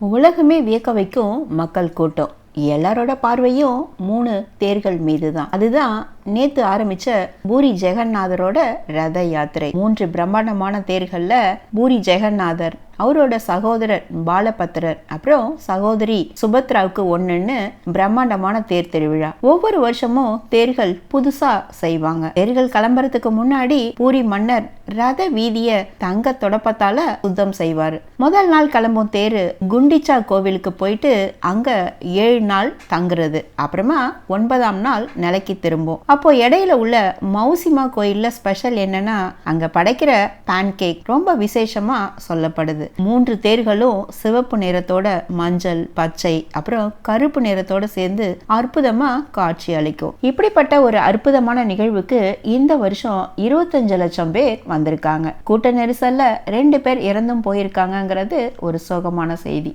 உலகமே வியக்க வைக்கும் மக்கள் கூட்டம். எல்லாரோட பார்வையும் 3 தேர்கள் மீது தான். அதுதான் நேத்து ஆரம்பிச்ச பூரி ஜெகநாதரோட ரத யாத்திரை. 3 பிரம்மாண்டமான தேர்கள்ல பூரி ஜெகநாதர், அவரோட சகோதரர் பாலபத்திரர், அப்புறம் சகோதரி சுபத்ராவுக்கு ஒண்ணுன்னு பிரம்மாண்டமான தேர் திருவிழா. ஒவ்வொரு வருஷமும் தேர்கள் புதுசா செய்வாங்க. தேர்கள் கிளம்புறதுக்கு முன்னாடி பூரி மன்னர் ரத வீதிய தங்க தொடப்பத்தால சுத்தம் செய்வாரு. முதல் நாள் கிளம்பும் தேரு குண்டிச்சா கோவிலுக்கு போயிட்டு அங்க 7 நாள் தங்குறது. அப்புறமா 9ஆம் நாள் நிலைக்கு திரும்பும். அப்போ இடையில உள்ள மௌசிமா கோயில்ல ஸ்பெஷல் என்னன்னா, அங்க படைக்கிற பேன் கேக் ரொம்ப விசேஷமா சொல்லப்படுது. 3 தேர்களும் சிவப்பு நிறத்தோட மஞ்சள், பச்சை, அப்புறம் கருப்பு நிறத்தோட சேர்ந்து அற்புதமா காட்சி அளிக்கும். இப்படிப்பட்ட ஒரு அற்புதமான நிகழ்வுக்கு இந்த வருஷம் 25 லட்சம் பேர் வந்திருக்காங்க. கூட்ட நெரிசல்ல 2 பேர் இறந்தும் போயிருக்காங்கிறது ஒரு சோகமான செய்தி.